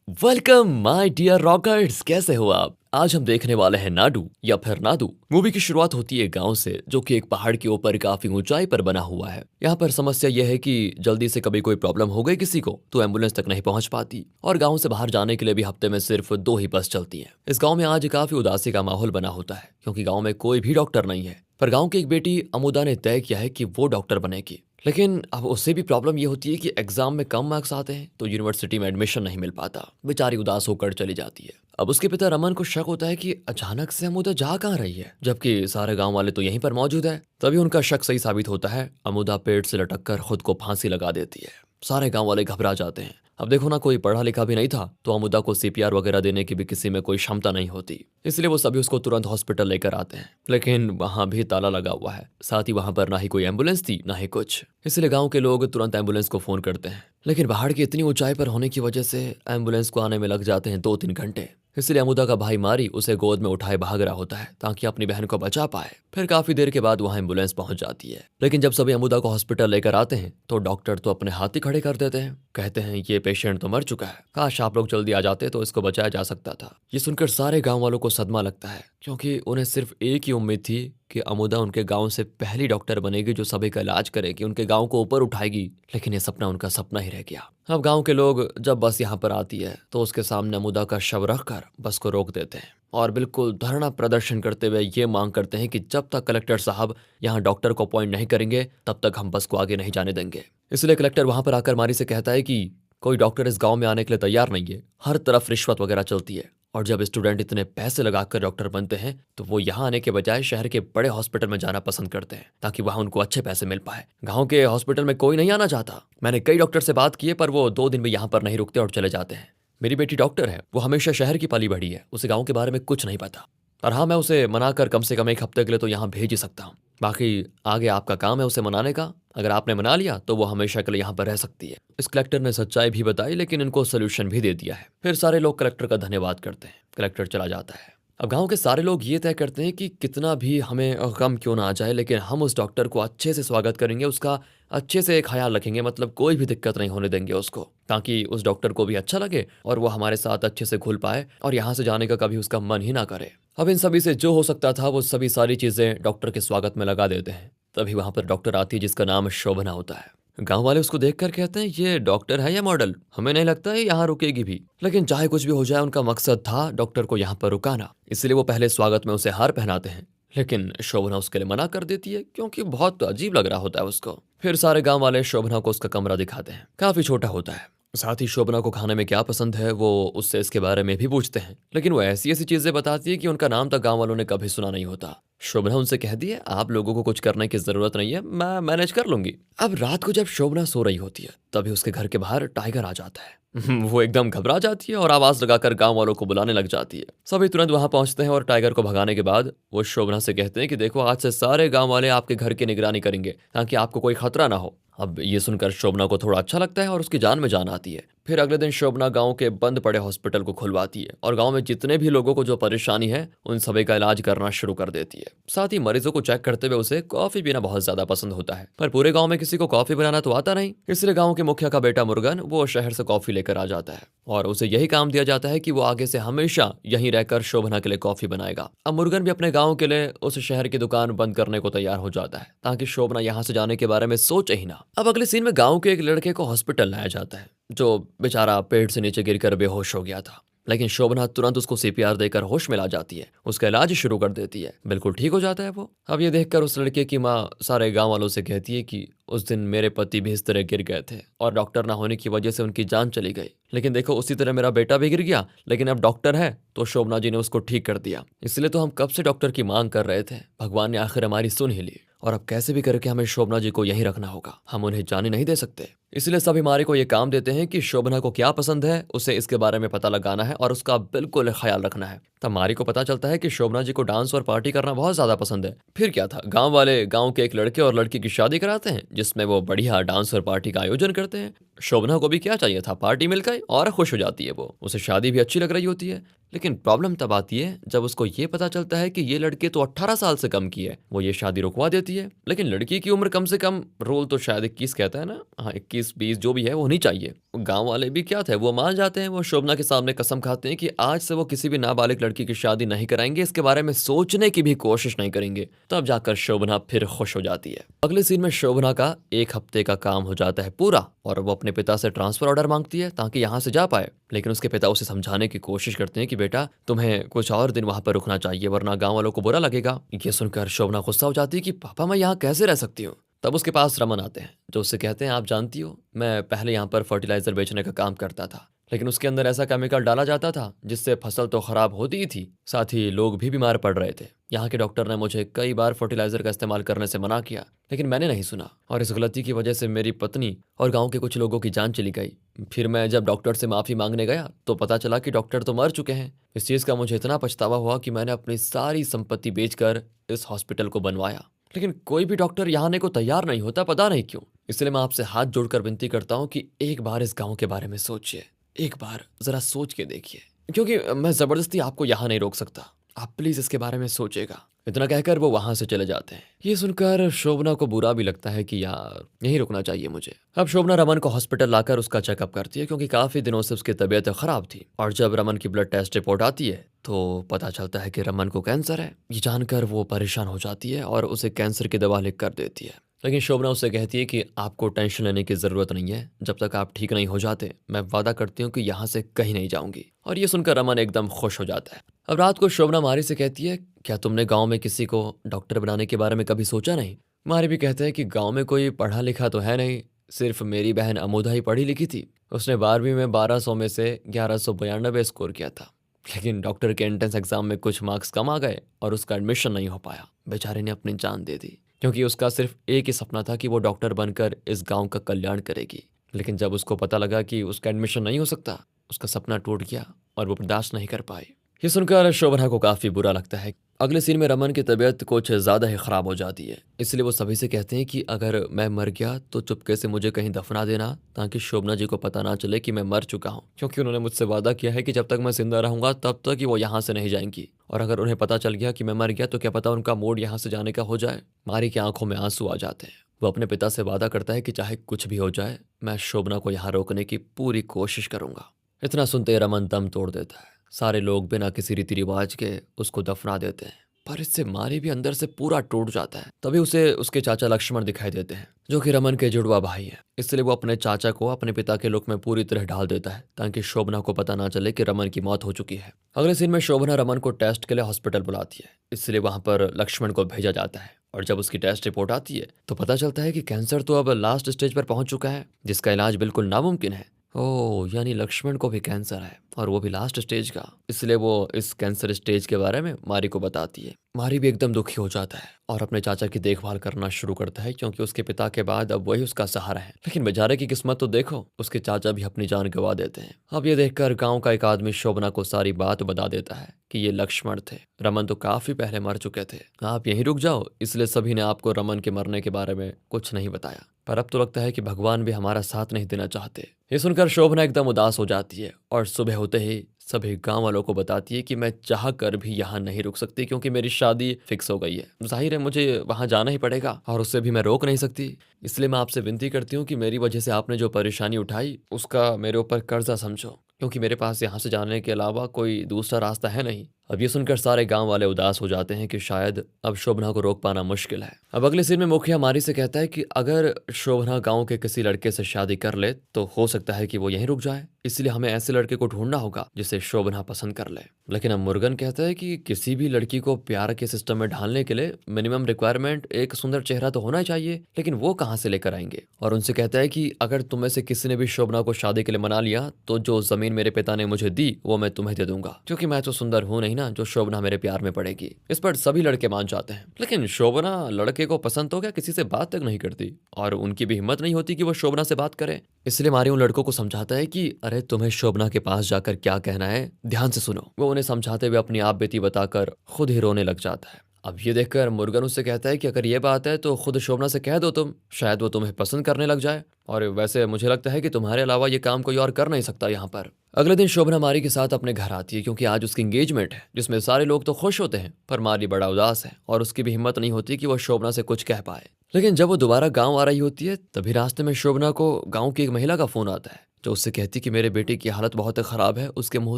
Welcome my dear rockers, कैसे हो आप। आज हम देखने वाले हैं नाडू या फिर नादू। मूवी की शुरुआत होती है गांव से, जो कि एक पहाड़ के ऊपर काफी ऊंचाई पर बना हुआ है। यहाँ पर समस्या यह है कि जल्दी से कभी कोई प्रॉब्लम हो गई किसी को तो एम्बुलेंस तक नहीं पहुंच पाती, और गांव से बाहर जाने के लिए भी हफ्ते में सिर्फ 2 ही बस चलती हैं। इस गांव में आज काफी उदासी का माहौल बना होता है, क्योंकि गाँव में कोई भी डॉक्टर नहीं है। पर गाँव की एक बेटी अमुदा ने तय किया है कि वो डॉक्टर बनेगी। लेकिन अब उससे भी प्रॉब्लम ये होती है कि एग्जाम में कम मार्क्स आते हैं तो यूनिवर्सिटी में एडमिशन नहीं मिल पाता। बेचारी उदास होकर चली जाती है। अब उसके पिता रमन को शक होता है कि अचानक से अमुदा जा कहाँ रही है, जबकि सारे गांव वाले तो यहीं पर मौजूद है। तभी उनका शक सही साबित होता है। अमुदा पेड़ से लटक कर खुद को फांसी लगा देती है। सारे गांव वाले घबरा जाते हैं। अब देखो ना, कोई पढ़ा लिखा भी नहीं था तो अमुदा को सीपीआर वगैरह देने की भी किसी में कोई क्षमता नहीं होती, इसलिए वो सभी उसको तुरंत हॉस्पिटल लेकर आते हैं। लेकिन वहां भी ताला लगा हुआ है, साथ ही वहां पर ना ही कोई एम्बुलेंस थी ना ही कुछ, इसलिए गांव के लोग तुरंत एम्बुलेंस को फोन करते हैं। लेकिन पहाड़ की इतनी ऊंचाई पर होने की वजह से एम्बुलेंस को आने में लग जाते हैं 2-3 घंटे। इसलिए अमुदा का भाई मारी उसे गोद में उठाए भाग रहा होता है ताकि अपनी बहन को बचा पाए। फिर काफी देर के बाद वहां एम्बुलेंस पहुंच जाती है। लेकिन जब सभी अमुदा को हॉस्पिटल लेकर आते हैं तो डॉक्टर तो अपने हाथ ही खड़े कर देते हैं। कहते हैं ये पेशेंट तो मर चुका है, काश आप लोग जल्दी आ जाते तो इसको बचाया जा सकता था। ये सुनकर सारे गांव वालों को सदमा लगता है, क्योंकि उन्हें सिर्फ एक ही उम्मीद थी कि अमुदा उनके गांव से पहली डॉक्टर बनेगी जो सभी का इलाज करेगी, उनके गांव को ऊपर उठाएगी। लेकिन ये सपना उनका सपना ही रह गया। अब गांव के लोग जब बस यहाँ पर आती है तो उसके सामने अमुदा का शव रखकर बस को रोक देते हैं और बिल्कुल धरना प्रदर्शन करते हुए ये मांग करते हैं कि जब तक कलेक्टर साहब यहाँ डॉक्टर को अपॉइंट नहीं करेंगे तब तक हम बस को आगे नहीं जाने देंगे। इसलिए कलेक्टर वहां पर आकर मारी से कहता है कि कोई डॉक्टर इस गांव में आने के लिए तैयार नहीं है, हर तरफ रिश्वत वगैरह चलती है, और जब स्टूडेंट इतने पैसे लगाकर डॉक्टर बनते हैं तो वो यहाँ आने के बजाय शहर के बड़े हॉस्पिटल में जाना पसंद करते हैं ताकि वहाँ उनको अच्छे पैसे मिल पाए। गांव के हॉस्पिटल में कोई नहीं आना चाहता। मैंने कई डॉक्टर से बात की है पर वो 2 दिन भी यहाँ पर नहीं रुकते और चले जाते हैं। मेरी बेटी डॉक्टर है, वो हमेशा शहर की पली बढ़ी है, उसे गाँव के बारे में कुछ नहीं पता। और हाँ, मैं उसे मनाकर कम से कम 1 हफ्ते के लिए तो यहाँ भेज ही सकता हूँ। बाकी आगे आपका काम है उसे मनाने का। अगर आपने मना लिया तो वो हमेशा के लिए यहाँ पर रह सकती है। इस कलेक्टर ने सच्चाई भी बताई, लेकिन इनको सोल्यूशन भी दे दिया है। फिर सारे लोग कलेक्टर का धन्यवाद करते हैं। कलेक्टर चला जाता है। अब गांव के सारे लोग ये तय करते हैं कि कितना भी हमें गम क्यों ना आ जाए, लेकिन हम उस डॉक्टर को अच्छे से स्वागत करेंगे, उसका अच्छे से ख्याल रखेंगे, मतलब कोई भी दिक्कत नहीं होने देंगे उसको, ताकि उस डॉक्टर को भी अच्छा लगे और वो हमारे साथ अच्छे से घुल पाए और यहाँ से जाने का कभी उसका मन ही ना करे। अब इन सभी से जो हो सकता था वो सभी सारी चीजें डॉक्टर के स्वागत में लगा देते हैं। तभी वहां पर डॉक्टर आती है जिसका नाम शोभना होता है। गांव वाले उसको देखकर कहते हैं ये डॉक्टर है या मॉडल, हमें नहीं लगता है यहाँ रुकेगी भी। लेकिन चाहे कुछ भी हो जाए, उनका मकसद था डॉक्टर को यहाँ पर रुकाना, इसलिए वो पहले स्वागत में उसे हार पहनाते हैं। लेकिन शोभना उसके लिए मना कर देती है, क्योंकि बहुत अजीब लग रहा होता है उसको। फिर सारे गांव वाले शोभना को उसका कमरा दिखाते हैं, काफी छोटा होता है। साथ ही शोभना को खाने में क्या पसंद है वो उससे इसके बारे में भी पूछते हैं, लेकिन वो ऐसी ऐसी चीजें बताती है कि उनका नाम तक गांव वालों ने कभी सुना नहीं होता। शोभना उनसे कहती है आप लोगों को कुछ करने की जरूरत नहीं है, मैं मैनेज कर लूंगी। अब रात को जब शोभना सो रही होती है तभी उसके घर के बाहर टाइगर आ जाता है। वो एकदम घबरा जाती है और आवाज लगाकर गांव वालों को बुलाने लग जाती है। सभी तुरंत वहां पहुंचते हैं और टाइगर को भगाने के बाद वो शोभना से कहते हैं कि देखो, आज से सारे गांव वाले आपके घर की निगरानी करेंगे ताकि आपको कोई खतरा ना हो। अब ये सुनकर शोभना को थोड़ा अच्छा लगता है और उसकी जान में जान आती है। फिर अगले दिन शोभना गांव के बंद पड़े हॉस्पिटल को खुलवाती है और गांव में जितने भी लोगों को जो परेशानी है उन सभी का इलाज करना शुरू कर देती है। साथ ही मरीजों को चेक करते हुए उसे कॉफी पीना बहुत ज्यादा पसंद होता है, पर पूरे गांव में किसी को कॉफी बनाना तो आता नहीं, इसलिए गांव के मुखिया का बेटा मुर्गन वो शहर से कॉफी लेकर आ जाता है और उसे यही काम दिया जाता है कि वो आगे से हमेशा यहीं रहकर शोभना के लिए कॉफी बनाएगा। अब मुर्गन भी अपने गाँव के लिए उस शहर की दुकान बंद करने को तैयार हो जाता है ताकि शोभना यहाँ से जाने के बारे में सोचे ही ना। अब अगले सीन में गाँव के एक लड़के को हॉस्पिटल लाया जाता है जो बेचारा पेड़ से नीचे गिरकर बेहोश हो गया था। लेकिन शोभना तुरंत उसको सीपीआर देकर होश में ला जाती है, उसका इलाज शुरू कर देती है, बिल्कुल ठीक हो जाता है वो। अब ये देखकर उस लड़के की माँ सारे गांव वालों से कहती है कि उस दिन मेरे पति भी इस तरह गिर गए थे और डॉक्टर ना होने की वजह से उनकी जान चली गई, लेकिन देखो उसी तरह मेरा बेटा भी गिर गया, लेकिन अब डॉक्टर है तो शोभना जी ने उसको ठीक कर दिया। इसलिए तो हम कब से डॉक्टर की मांग कर रहे थे, भगवान ने आखिर हमारी सुन ही ली। और अब कैसे भी करके हमें शोभना जी को यहीं रखना होगा, हम उन्हें जाने नहीं दे सकते। इसलिए सभी मारी को ये काम देते हैं कि शोभना को क्या पसंद है उसे इसके बारे में पता लगाना है और उसका बिल्कुल ख्याल रखना है। तब मारी को पता चलता है कि शोभना जी को डांस और पार्टी करना बहुत ज्यादा पसंद है। फिर क्या था, गांव वाले गांव के एक लड़के और लड़की की शादी कराते हैं जिसमें वो बढ़िया डांस और पार्टी का आयोजन करते हैं। शोभना को भी क्या चाहिए था, पार्टी मिल गई और खुश हो जाती है वो, उसे शादी भी अच्छी लग रही होती है। लेकिन प्रॉब्लम तब आती है जब उसको ये पता चलता है कि ये लड़की तो 18 साल से कम की है। वो ये शादी रुकवा देती है, लेकिन लड़की की उम्र कम से कम, रोल तो शायद 21 कहता है ना, हाँ 21-20 जो भी है वो होनी चाहिए। गांव वाले भी क्या थे, वो मान जाते हैं। वो शोभना के सामने कसम खाते हैं कि आज से वो किसी भी नाबालिग लड़की की शादी नहीं कराएंगे, इसके बारे में सोचने की भी कोशिश नहीं करेंगे। तब जाकर शोभना फिर खुश हो जाती है। अगले सीन में शोभना का 1 हफ्ते का काम हो जाता है पूरा और वो अपने पिता से ट्रांसफर ऑर्डर मांगती है ताकि यहाँ से जा पाए। लेकिन उसके पिता उसे समझाने की कोशिश करते हैं कि बेटा तुम्हें कुछ और दिन वहां पर रुकना चाहिए वरना गांव वालों को बुरा लगेगा। ये सुनकर शोभना गुस्सा हो जाती है कि पापा मैं यहाँ कैसे रह सकती हूँ। तब उसके पास रमन आते हैं जो उससे कहते हैं आप जानती हो मैं पहले यहाँ पर फर्टिलाइजर बेचने का काम करता था, लेकिन उसके अंदर ऐसा केमिकल डाला जाता था जिससे फसल तो खराब होती ही थी, साथ ही लोग भी बीमार पड़ रहे थे। यहाँ के डॉक्टर ने मुझे कई बार फर्टिलाइजर का इस्तेमाल करने से मना किया, लेकिन मैंने नहीं सुना और इस गलती की वजह से मेरी पत्नी और गांव के कुछ लोगों की जान चली गई। फिर मैं जब डॉक्टर से माफ़ी मांगने गया तो पता चला कि डॉक्टर तो मर चुके हैं। इस चीज़ का मुझे इतना पछतावा हुआ कि मैंने अपनी सारी संपत्ति बेचकर इस हॉस्पिटल को बनवाया, लेकिन कोई भी डॉक्टर यहाँ आने को तैयार नहीं होता, पता नहीं क्यों। इसलिए मैं आपसे हाथ जोड़कर विनती करता हूँ कि एक बार इस गांव के बारे में सोचिए, एक बार जरा सोच के देखिए, क्योंकि मैं जबरदस्ती आपको यहाँ नहीं रोक सकता। आप प्लीज इसके बारे में सोचिएगा। इतना कहकर वो वहां से चले जाते हैं। ये सुनकर शोभना को बुरा भी लगता है कि यार यहीं रुकना चाहिए मुझे। अब शोभना रमन को हॉस्पिटल लाकर उसका चेकअप करती है क्योंकि काफी दिनों से उसकी तबीयत खराब थी। और जब रमन की ब्लड टेस्ट रिपोर्ट आती है तो पता चलता है कि रमन को कैंसर है। ये जानकर वो परेशान हो जाती है और उसे कैंसर की दवा लिख कर देती है। लेकिन शोभना उससे कहती है कि आपको टेंशन लेने की जरूरत नहीं है, जब तक आप ठीक नहीं हो जाते मैं वादा करती हूँ कि यहाँ से कहीं नहीं जाऊंगी। और ये सुनकर रमन एकदम खुश हो जाता है। अब रात को शोभना मारी से कहती है क्या तुमने गांव में किसी को डॉक्टर बनाने के बारे में कभी सोचा नहीं। मारी भी कहते हैं कि गांव में कोई पढ़ा लिखा तो है नहीं, सिर्फ मेरी बहन अमोधा ही पढ़ी लिखी थी। उसने 12वीं में 1200 में से 1192 स्कोर किया था, लेकिन डॉक्टर के एंट्रेंस एग्जाम में कुछ मार्क्स कम आ गए और उसका एडमिशन नहीं हो पाया। बेचारे ने अपनी जान दे दी क्योंकि उसका सिर्फ एक ही सपना था कि वो डॉक्टर बनकर इस गांव का कल्याण करेगी। लेकिन जब उसको पता लगा कि उसका एडमिशन नहीं हो सकता, उसका सपना टूट गया और वो बर्दाश्त नहीं कर पाई। ये सुनकर शोभना को काफी बुरा लगता है। अगले सीन में रमन की तबीयत कुछ ज्यादा ही खराब हो जाती है, इसलिए वो सभी से कहते हैं कि अगर मैं मर गया तो चुपके से मुझे कहीं दफना देना ताकि शोभना जी को पता ना चले कि मैं मर चुका हूँ, क्योंकि उन्होंने मुझसे वादा किया है कि जब तक मैं जिंदा रहूंगा तब तक ही वो यहाँ से नहीं जाएंगी। और अगर उन्हें पता चल गया कि मैं मर गया तो क्या पता उनका मूड यहाँ से जाने का हो जाए। मारी की आंखों में आंसू आ जाते हैं। वो अपने पिता से वादा करता है कि चाहे कुछ भी हो जाए मैं शोभना को यहाँ रोकने की पूरी कोशिश करूंगा। इतना सुनते रमन दम तोड़ देता है। सारे लोग बिना किसी रीति रिवाज के उसको दफना देते हैं, पर इससे मारी भी अंदर से पूरा टूट जाता है। तभी उसे उसके चाचा लक्ष्मण दिखाई देते हैं जो कि रमन के जुड़वा भाई हैं। इसलिए वो अपने चाचा को अपने पिता के लुक में पूरी तरह ढाल देता है ताकि शोभना को पता ना चले कि रमन की मौत हो चुकी है। अगले सीन में शोभना रमन को टेस्ट के लिए हॉस्पिटल बुलाती है, इसलिए वहां पर लक्ष्मण को भेजा जाता है। और जब उसकी टेस्ट रिपोर्ट आती है तो पता चलता है कि कैंसर तो अब लास्ट स्टेज पर पहुंच चुका है, जिसका इलाज बिल्कुल नामुमकिन है। ओह, यानी लक्ष्मण को भी कैंसर है और वो भी लास्ट स्टेज का। इसलिए वो इस कैंसर स्टेज के बारे में मारी को बताती है। मारी भी एकदम दुखी हो जाता है और अपने चाचा की देखभाल करना शुरू करता है क्योंकि उसके पिता के बाद अब वही उसका सहारा है। लेकिन बेचारे की किस्मत तो देखो, उसके चाचा भी अपनी जान गंवा देते हैं। अब ये देखकर गांव का एक आदमी शोभना को सारी बात बता देता है कि ये लक्ष्मण थे, रमन तो काफी पहले मर चुके थे, आप यहीं रुक जाओ। इसलिए सभी ने आपको रमन के मरने के बारे में कुछ नहीं बताया, पर अब तो लगता है कि भगवान भी हमारा साथ नहीं देना चाहते। ये सुनकर शोभना एकदम उदास हो जाती है और सुबह होते ही सभी गांव वालों को बताती है कि मैं चाह कर भी यहाँ नहीं रुक सकती क्योंकि मेरी शादी फिक्स हो गई है। जाहिर है मुझे वहाँ जाना ही पड़ेगा और उससे भी मैं रोक नहीं सकती। इसलिए मैं आपसे विनती करती हूँ कि मेरी वजह से आपने जो परेशानी उठाई उसका मेरे ऊपर कर्जा समझो, क्योंकि मेरे पास यहाँ से जाने के अलावा कोई दूसरा रास्ता है नहीं। अब ये सुनकर सारे गांव वाले उदास हो जाते हैं कि शायद अब शोभना को रोक पाना मुश्किल है। अब अगले सीन में मुखिया मारी से कहता है कि अगर शोभना गांव के किसी लड़के से शादी कर ले तो हो सकता है कि वो यहीं रुक जाए, इसलिए हमें ऐसे लड़के को ढूंढना होगा जिसे शोभना पसंद कर ले। लेकिन अब मुर्गन कहता है कि किसी भी लड़की को प्यार के सिस्टम में ढालने के लिए मिनिमम रिक्वायरमेंट एक सुंदर चेहरा तो होना चाहिए, लेकिन वो कहाँ से लेकर आएंगे। और उनसे कहता है कि अगर तुम में से किसी ने भी शोभना को शादी के लिए मना लिया तो जो जमीन मेरे पिता ने मुझे दी वो मैं तुम्हें दे दूंगा, क्योंकि मैं तो सुंदर हूं नहीं ना जो शोभना मेरे प्यार में पड़ेगी। इस पर सभी लड़के मान जाते हैं, लेकिन शोभना लड़के को पसंद तो क्या किसी से बात तक नहीं करती और उनकी भी हिम्मत नहीं होती कि वो शोभना से बात करे। इसलिए मारी उन लड़कों को समझाता है कि अरे तुम्हें शोभना के पास जाकर क्या कहना है ध्यान से सुनो। वो उन्हें समझाते हुए अपनी आप बीती बताकर खुद ही रोने लग जाता है। अब ये देखकर मुर्गन उससे कहता है कि अगर ये बात है तो खुद शोभना से कह दो तुम, शायद वो तुम्हें पसंद करने लग जाए। और वैसे मुझे लगता है कि तुम्हारे अलावा ये काम कोई और कर नहीं सकता यहाँ पर। अगले दिन शोभना मारी के साथ अपने घर आती है क्योंकि आज उसकी एंगेजमेंट है, जिसमें सारे लोग तो खुश होते हैं पर मारी बड़ा उदास है और उसकी भी हिम्मत नहीं होती कि वो शोभना से कुछ कह पाए। लेकिन जब वो दोबारा गांव आ रही होती है तभी रास्ते में शोभना को गांव की एक महिला का फोन आता है जो उससे कहती कि मेरे बेटे की हालत बहुत खराब है, उसके मुंह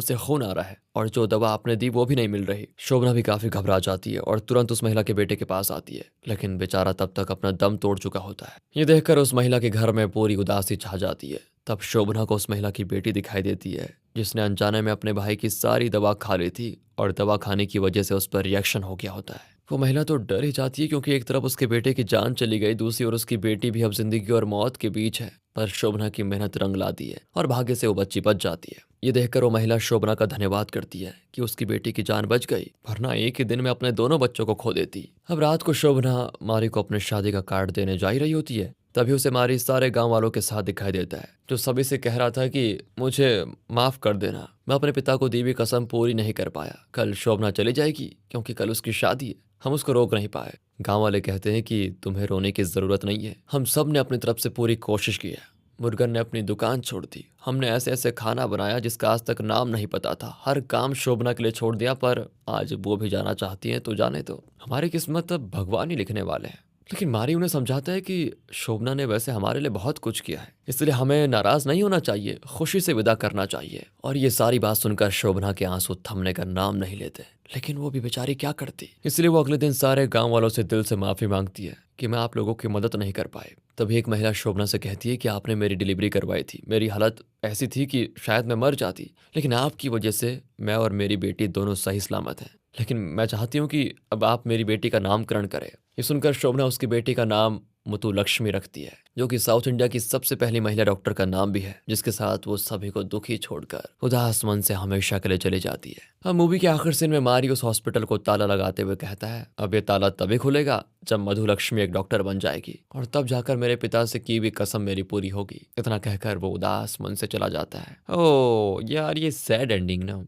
से खून आ रहा है और जो दवा आपने दी वो भी नहीं मिल रही। शोभना भी काफी घबरा जाती है और तुरंत उस महिला के बेटे के पास आती है, लेकिन बेचारा तब तक अपना दम तोड़ चुका होता है। ये देखकर उस महिला के घर में पूरी उदासी छा जाती है। तब शोभना को उस महिला की बेटी दिखाई देती है जिसने अनजाने में अपने भाई की सारी दवा खा ली थी और दवा खाने की वजह से उस पर रिएक्शन हो गया होता है। वो महिला तो डर ही जाती है क्योंकि एक तरफ उसके बेटे की जान चली गई, दूसरी ओर उसकी बेटी भी अब जिंदगी और मौत के बीच है। पर शोभना की मेहनत रंग लाती है और भाग्य से वो बच्ची बच जाती है। ये देखकर वो महिला शोभना का धन्यवाद करती है कि उसकी बेटी की जान बच गई, वरना एक ही दिन में अपने दोनों बच्चों को खो देती। अब रात को शोभना मारी को अपने शादी का कार्ड देने जा ही रही होती है, तभी उसे मारी सारे गांव वालों के साथ दिखाई देता है जो सभी से कह रहा था कि मुझे माफ कर देना, मैं अपने पिता को दी हुई कसम पूरी नहीं कर पाया। कल शोभना चली जाएगी क्योंकि कल उसकी शादी है, हम उसको रोक नहीं पाए। गांव वाले कहते हैं कि तुम्हें रोने की जरूरत नहीं है, हम सब ने अपनी तरफ से पूरी कोशिश की है। मुर्गन ने अपनी दुकान छोड़ दी, हमने ऐसे ऐसे खाना बनाया जिसका आज तक नाम नहीं पता था, हर काम शोभना के लिए छोड़ दिया, पर आज वो भी जाना चाहती हैं तो जाने दो, हमारी किस्मत अब भगवान ही लिखने वाले हैं। लेकिन मारी उन्हें समझाता है कि शोभना ने वैसे हमारे लिए बहुत कुछ किया है, इसलिए हमें नाराज नहीं होना चाहिए, खुशी से विदा करना चाहिए। और ये सारी बात सुनकर शोभना के आंसू थमने का नाम नहीं लेते, लेकिन वो भी बेचारी क्या करती। इसलिए वो अगले दिन सारे गांव वालों से दिल से माफी मांगती है कि मैं आप लोगों की मदद नहीं कर पाई। तभी एक महिला शोभना से कहती है कि आपने मेरी डिलीवरी करवाई थी, मेरी हालत ऐसी थी कि शायद मैं मर जाती, लेकिन आपकी वजह से मैं और मेरी बेटी दोनों सही सलामत हैं। लेकिन मैं चाहती हूँ कि अब आप मेरी बेटी का नामकरण करें। ये सुनकर शोभना उसकी बेटी का नाम मुतु लक्ष्मी रखती है, जो कि साउथ इंडिया की सबसे पहली महिला डॉक्टर का नाम भी है, जिसके साथ वो सभी को दुखी छोड़कर उदास मन से हमेशा के लिए चली जाती है। अब मूवी के आखिर सीन में मारी उस हॉस्पिटल को ताला लगाते हुए कहता है, अब ये ताला तभी खुलेगा जब मधु लक्ष्मी एक डॉक्टर बन जाएगी और तब जाकर मेरे पिता से की हुई कसम मेरी पूरी होगी। इतना कहकर वो उदास मन से चला जाता है। ओ यार, ये सैड एंडिंग ना।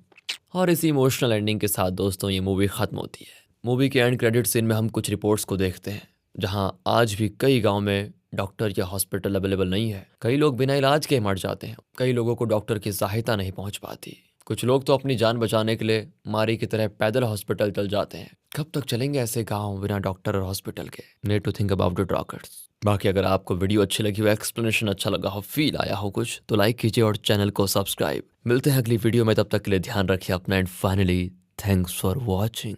और इसी इमोशनल एंडिंग के साथ दोस्तों ये मूवी खत्म होती है। मूवी के एंड क्रेडिट सीन में हम कुछ रिपोर्ट्स को देखते हैं जहां आज भी कई गांव में डॉक्टर या हॉस्पिटल अवेलेबल नहीं है। कई लोग बिना इलाज के मर जाते हैं, कई लोगों को डॉक्टर की सहायता नहीं पहुंच पाती, कुछ लोग तो अपनी जान बचाने के लिए मारी की तरह पैदल हॉस्पिटल चल जाते हैं। कब तक चलेंगे ऐसे गाँव बिना डॉक्टर और हॉस्पिटल के? Need to think about it rockers. बाकी अगर आपको वीडियो अच्छी लगी हो, एक्सप्लेनेशन अच्छा लगा हो, फील आया हो कुछ, तो लाइक कीजिए और चैनल को सब्सक्राइब। मिलते हैं अगली वीडियो में, तब तक के लिए ध्यान रखिए अपना and finally thanks for watching.